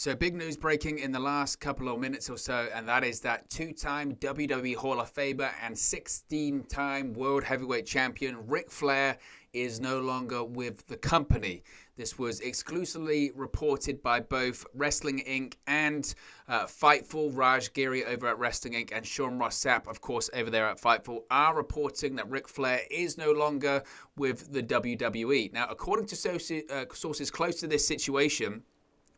So big news breaking in the last couple of minutes or so, and that is that two-time WWE Hall of Famer and 16-time World Heavyweight Champion Ric Flair is no longer with the company. This was exclusively reported by both Wrestling Inc. and Fightful. Raj Giri over at Wrestling Inc. and Sean Ross Sapp, of course, over there at Fightful, are reporting that Ric Flair is no longer with the WWE. Now, according to sources close to this situation,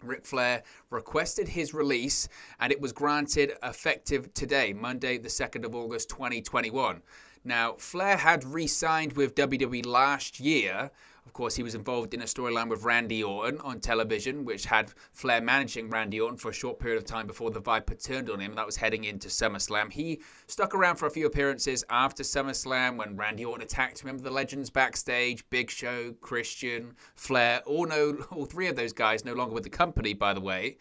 Ric Flair requested his release, and it was granted effective today, Monday, the 2nd of August, 2021. Now, Flair had re-signed with WWE last year. Of course, he was involved in a storyline with Randy Orton on television, which had Flair managing Randy Orton for a short period of time before the Viper turned on him. That was heading into SummerSlam. He stuck around for a few appearances after SummerSlam when Randy Orton attacked. Remember the legends backstage? Big Show, Christian, Flair. All three of those guys no longer with the company, by the way.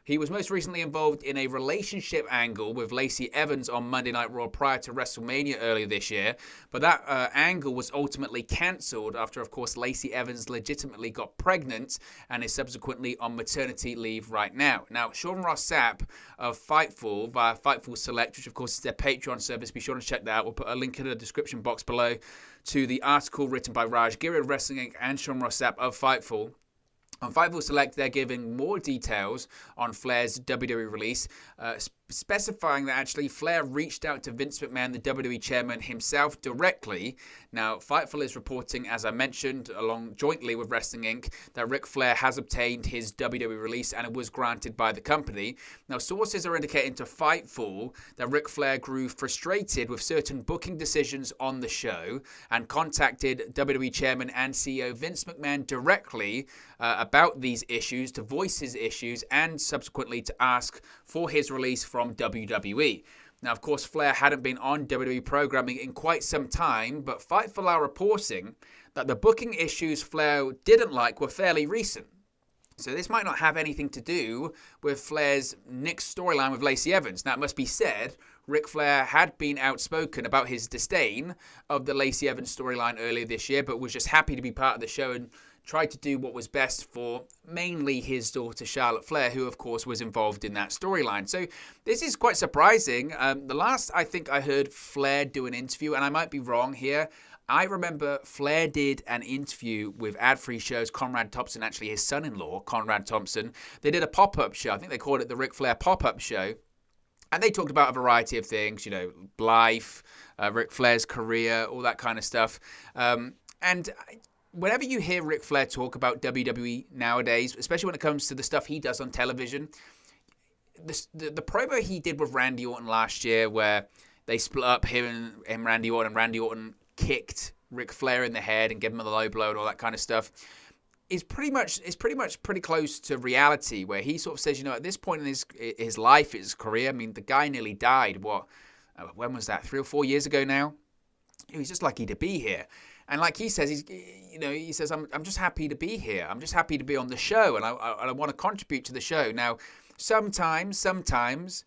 He was most recently involved in a relationship angle with Lacey Evans on Monday Night Raw prior to WrestleMania earlier this year. But that angle was ultimately cancelled after, of course, Lacey Evans legitimately got pregnant and is subsequently on maternity leave right now. Now, Sean Ross Sapp of Fightful via Fightful Select, which of course is their Patreon service. Be sure to check that out. We'll put a link in the description box below to the article written by Raj Giri of Wrestling Inc. and Sean Ross Sapp of Fightful. On Fightful Select, they're giving more details on Flair's WWE release, specifying that actually Flair reached out to Vince McMahon, the WWE Chairman himself, directly. Now, Fightful is reporting, as I mentioned, along jointly with Wrestling Inc., that Ric Flair has obtained his WWE release and it was granted by the company. Now, sources are indicating to Fightful that Ric Flair grew frustrated with certain booking decisions on the show and contacted WWE Chairman and CEO Vince McMahon directly about these issues, to voice his issues, and subsequently to ask for his release from WWE. Now, of course, Flair hadn't been on WWE programming in quite some time, but Fightful are reporting that the booking issues Flair didn't like were fairly recent. So this might not have anything to do with Flair's next storyline with Lacey Evans. Now, it must be said, Ric Flair had been outspoken about his disdain of the Lacey Evans storyline earlier this year, but was just happy to be part of the show and tried to do what was best for mainly his daughter Charlotte Flair, who of course was involved in that storyline. So this is quite surprising. The last I think I heard Flair do an interview, and I might be wrong here, I remember Flair did an interview with ad-free shows, Conrad Thompson, actually his son-in-law, Conrad Thompson. They did a pop-up show. I think they called it the Ric Flair pop-up show. And they talked about a variety of things, you know, life, Ric Flair's career, all that kind of stuff. And whenever you hear Ric Flair talk about WWE nowadays, especially when it comes to the stuff he does on television, the promo he did with Randy Orton last year, where they split up him and Randy Orton, and Randy Orton kicked Ric Flair in the head and gave him a low blow and all that kind of stuff, is pretty close to reality, where he sort of says, you know, at this point in his life, his career, I mean, the guy nearly died. When was that? 3 or 4 years ago now? He was just lucky to be here. And like he says, he says, I'm just happy to be here. I'm just happy to be on the show, and I want to contribute to the show. Now, sometimes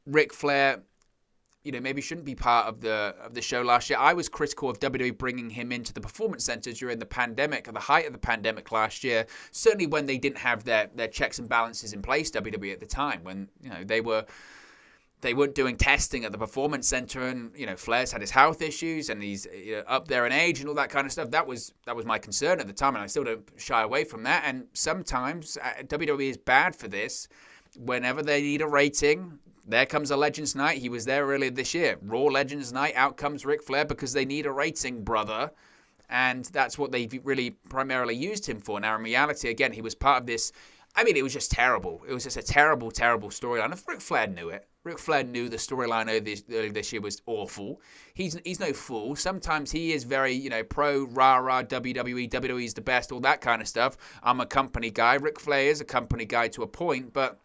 Ric Flair, you know, maybe shouldn't be part of the show last year. I was critical of WWE bringing him into the Performance Center during the pandemic, at the height of the pandemic last year. Certainly when they didn't have their checks and balances in place, WWE at the time, when, you know, they weren't doing testing at the Performance Center, and, you know, Flair's had his health issues and he's, you know, up there in age and all that kind of stuff. That was my concern at the time, and I still don't shy away from that. And sometimes WWE is bad for this. Whenever they need a rating, there comes a Legends Night. He was there earlier this year. Raw Legends Night, out comes Ric Flair because they need a rating, brother. And that's what they've really primarily used him for. Now, in reality, again, he was part of this. I mean, it was just terrible. It was just a terrible, terrible storyline. If Ric Flair knew it. Ric Flair knew the storyline earlier this year was awful. He's no fool. Sometimes he is very, you know, pro, rah-rah, WWE's the best, all that kind of stuff. I'm a company guy. Ric Flair is a company guy to a point, but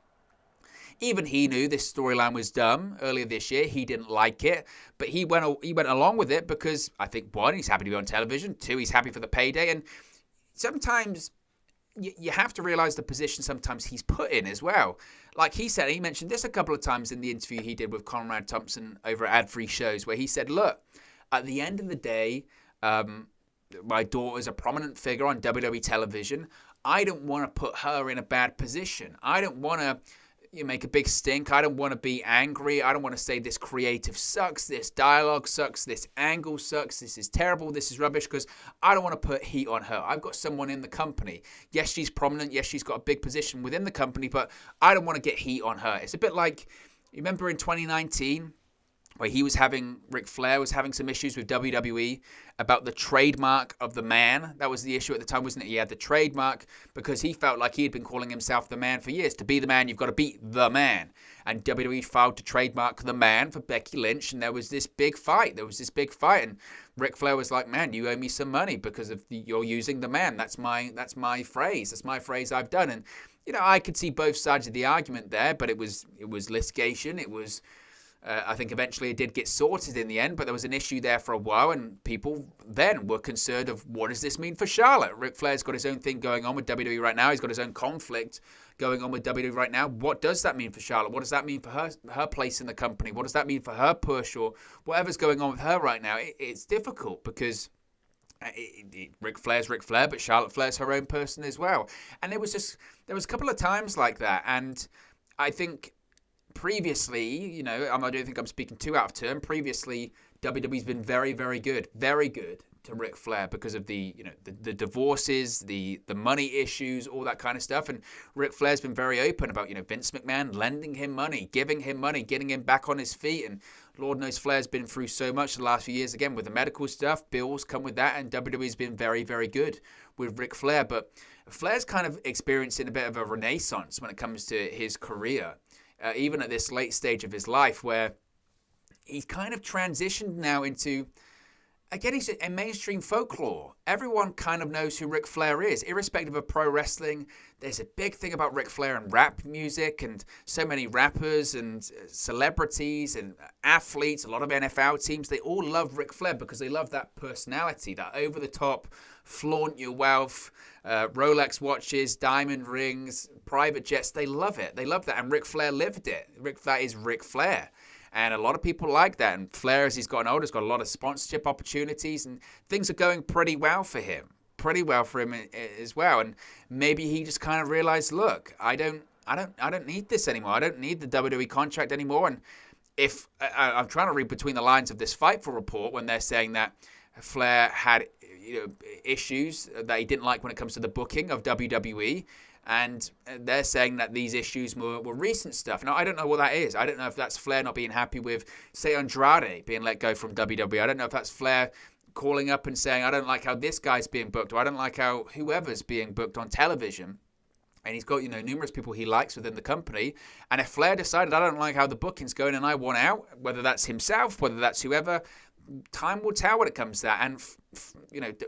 even he knew this storyline was dumb earlier this year. He didn't like it, but he went along with it because I think, one, he's happy to be on television. Two, he's happy for the payday. And sometimes you have to realize the position sometimes he's put in as well. Like he said, he mentioned this a couple of times in the interview he did with Conrad Thompson over at ad-free shows, where he said, look, at the end of the day, my daughter's a prominent figure on WWE television. I don't want to put her in a bad position. I don't want to make a big stink. I don't want to be angry. I don't want to say this creative sucks, this dialogue sucks, this angle sucks, this is terrible, this is rubbish, because I don't want to put heat on her. I've got someone in the company. Yes, she's prominent. Yes, she's got a big position within the company, but I don't want to get heat on her. It's a bit like, you remember in 2019, where Ric Flair was having some issues with WWE about the trademark of the man. That was the issue at the time, wasn't it? He had the trademark because he felt like he had been calling himself the man for years. To be the man, you've got to beat the man. And WWE filed to trademark the man for Becky Lynch, and there was this big fight. And Ric Flair was like, man, you owe me some money because of you're using the man. That's my phrase. That's my phrase I've done. And, I could see both sides of the argument there, but it was litigation. It was... I think eventually it did get sorted in the end, but there was an issue there for a while, and people then were concerned of what does this mean for Charlotte? Ric Flair's got his own thing going on with WWE right now. He's got his own conflict going on with WWE right now. What does that mean for Charlotte? What does that mean for her place in the company? What does that mean for her push or whatever's going on with her right now? It's difficult because Ric Flair's Ric Flair, but Charlotte Flair's her own person as well. And there was a couple of times like that, and I think... previously, I don't think I'm speaking too out of turn. Previously, WWE's been very, very good to Ric Flair because of the divorces, the money issues, all that kind of stuff. And Ric Flair's been very open about, Vince McMahon lending him money, giving him money, getting him back on his feet. And Lord knows Flair's been through so much the last few years, again, with the medical stuff. Bills come with that, and WWE's been very, very good with Ric Flair. But Flair's kind of experiencing a bit of a renaissance when it comes to his career. Even at this late stage of his life, where he's kind of transitioned now into, again, he's a mainstream folklore. Everyone kind of knows who Ric Flair is, irrespective of pro wrestling. There's a big thing about Ric Flair and rap music, and so many rappers and celebrities and athletes, a lot of NFL teams, they all love Ric Flair because they love that personality, that over-the-top, flaunt your wealth, Rolex watches, diamond rings, private jets. They love it. They love that. And Ric Flair lived it. That is Ric Flair. And a lot of people like that. And Flair, as he's gotten older, has got a lot of sponsorship opportunities, and things are going pretty well for him. As well. And maybe he just kind of realized, look, I don't need this anymore. I don't need the WWE contract anymore. And if I'm trying to read between the lines of this Fightful report when they're saying that Flair had issues that he didn't like when it comes to the booking of WWE, and they're saying that these issues were recent stuff. Now, I don't know what that is. I don't know if that's Flair not being happy with, say, Andrade being let go from WWE. I don't know if that's Flair calling up and saying, I don't like how this guy's being booked, or I don't like how whoever's being booked on television. And he's got, numerous people he likes within the company. And if Flair decided, I don't like how the booking's going and I want out, whether that's himself, whether that's whoever, time will tell when it comes to that. And,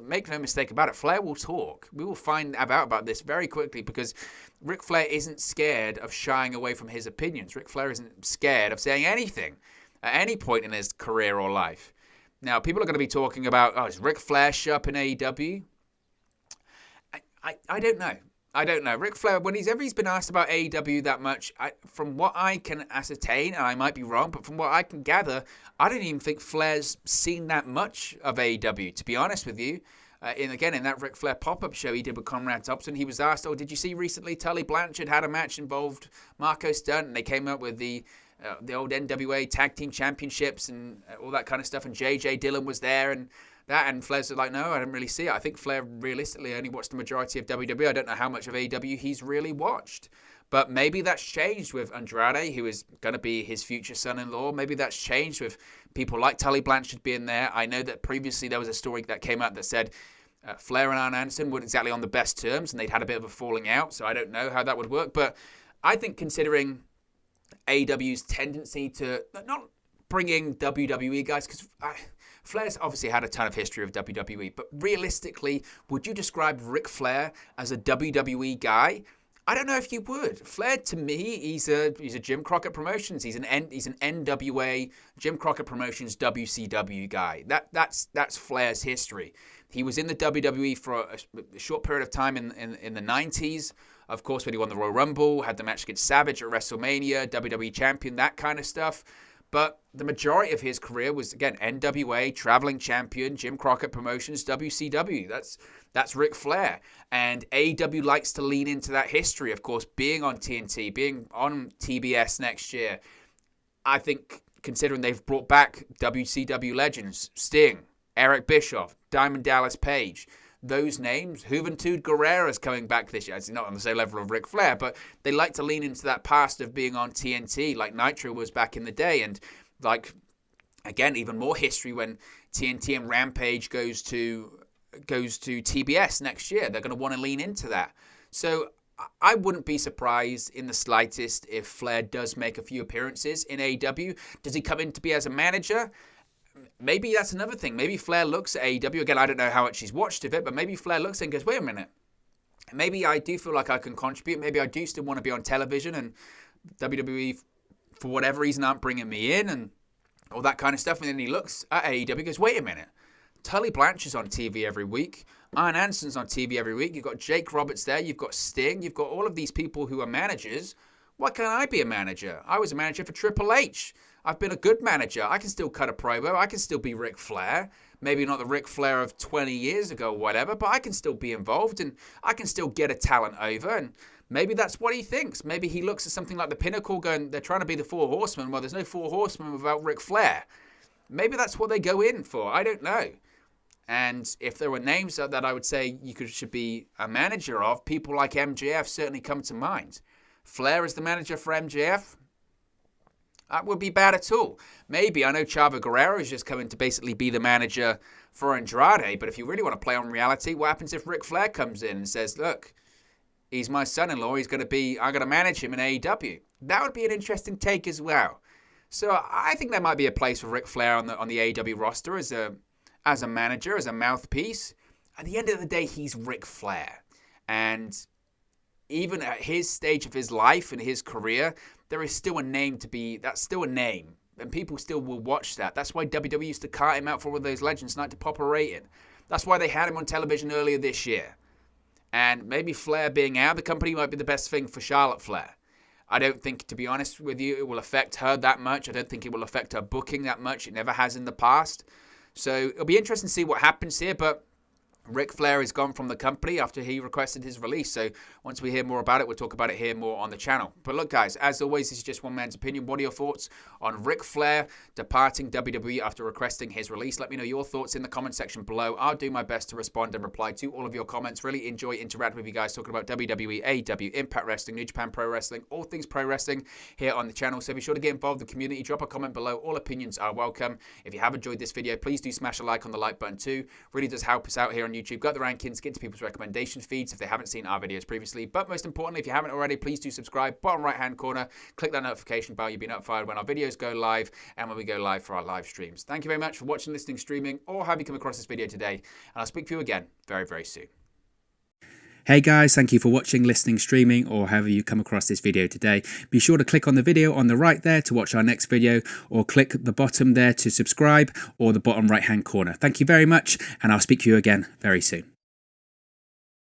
make no mistake about it, Flair will talk. We will find out about this very quickly, because Ric Flair isn't scared of shying away from his opinions. Ric Flair isn't scared of saying anything at any point in his career or life. Now, people are going to be talking about, is Ric Flair show up in AEW? I don't know. I don't know. Ric Flair, whenever he's been asked about AEW that much, from what I can ascertain, and I might be wrong, but from what I can gather, I don't even think Flair's seen that much of AEW, to be honest with you. In that Ric Flair pop-up show he did with Conrad Thompson, he was asked, did you see recently Tully Blanchard had a match involved Marco Stunt, and they came up with the old NWA Tag Team Championships and all that kind of stuff, and J.J. Dillon was there, and Flair's like, no, I didn't really see it. I think Flair realistically only watched the majority of WWE. I don't know how much of AEW he's really watched. But maybe that's changed with Andrade, who is going to be his future son-in-law. Maybe that's changed with people like Tully Blanchard being there. I know that previously there was a story that came out that said Flair and Arn Anderson weren't exactly on the best terms, and they'd had a bit of a falling out. So I don't know how that would work. But I think considering AEW's tendency to not bring in WWE guys, because Flair's obviously had a ton of history of WWE, but realistically, would you describe Ric Flair as a WWE guy? I don't know if you would. Flair, to me, he's a Jim Crockett Promotions. He's an NWA Jim Crockett Promotions WCW guy. That's Flair's history. He was in the WWE for a short period of time in the 90s. Of course, when he won the Royal Rumble, had the match against Savage at WrestleMania, WWE champion, that kind of stuff. But the majority of his career was, again, NWA, Traveling Champion, Jim Crockett Promotions, WCW. That's Ric Flair. And AEW likes to lean into that history, of course, being on TNT, being on TBS next year. I think, considering they've brought back WCW legends, Sting, Eric Bischoff, Diamond Dallas Page, those names, Juventud Guerrera's coming back this year. It's not on the same level of Ric Flair, but they like to lean into that past of being on TNT, like Nitro was back in the day. And like, again, even more history when TNT and Rampage goes to TBS next year. They're going to want to lean into that. So I wouldn't be surprised in the slightest if Flair does make a few appearances in AEW. Does he come in to be as a manager? Maybe that's another thing. Maybe Flair looks at AEW. Again, I don't know how much he's watched of it, but maybe Flair looks and goes, wait a minute. Maybe I do feel like I can contribute. Maybe I do still want to be on television, and WWE, for whatever reason, aren't bringing me in and all that kind of stuff. And then he looks at AEW and goes, wait a minute. Tully Blanchard's on TV every week. Arn Anderson's on TV every week. You've got Jake Roberts there. You've got Sting. You've got all of these people who are managers. Why can't I be a manager? I was a manager for Triple H. I've been a good manager. I can still cut a promo. I can still be Ric Flair. Maybe not the Ric Flair of 20 years ago or whatever, but I can still be involved and I can still get a talent over. And maybe that's what he thinks. Maybe he looks at something like the Pinnacle going, they're trying to be the Four Horsemen. Well, there's no Four Horsemen without Ric Flair. Maybe that's what they go in for. I don't know. And if there were names that I would say should be a manager of, people like MJF certainly come to mind. Flair is the manager for MJF. That would be bad at all. Maybe, I know Chavo Guerrero is just coming to basically be the manager for Andrade, but if you really want to play on reality, what happens if Ric Flair comes in and says, look, he's my son-in-law, I'm going to manage him in AEW. That would be an interesting take as well. So I think there might be a place for Ric Flair on the AEW roster as a manager, as a mouthpiece. At the end of the day, he's Ric Flair. And even at his stage of his life and his career, there is still a name that's still a name. And people still will watch that. That's why WWE used to cart him out for all of those legends night to pop a rating. That's why they had him on television earlier this year. And maybe Flair being out of the company might be the best thing for Charlotte Flair. I don't think, to be honest with you, it will affect her that much. I don't think it will affect her booking that much. It never has in the past. So it'll be interesting to see what happens here, but Ric Flair is gone from the company after he requested his release. So once we hear more about it, we'll talk about it here more on the channel. But look, guys, as always, this is just one man's opinion. What are your thoughts on Ric Flair departing WWE after requesting his release? Let me know your thoughts in the comment section below. I'll do my best to respond and reply to all of your comments. Really enjoy interacting with you guys, talking about WWE, AEW, Impact Wrestling, New Japan Pro Wrestling, all things pro wrestling here on the channel. So be sure to get involved in the community. Drop a comment below. All opinions are welcome. If you have enjoyed this video, please do smash a like on the like button too. Really does help us out here on YouTube. Got the rankings, get to people's recommendation feeds if they haven't seen our videos previously. But most importantly, if you haven't already, please do subscribe. Bottom right hand corner, click that notification bell. You'll be notified when our videos go live and when we go live for our live streams. Thank you very much for watching, listening, streaming, or have you come across this video today. And I'll speak to you again very, very soon. Hey guys, thank you for watching, listening, streaming, or however you come across this video today. Be sure to click on the video on the right there to watch our next video, or click the bottom there to subscribe, or the bottom right hand corner. Thank you very much, and I'll speak to you again very soon.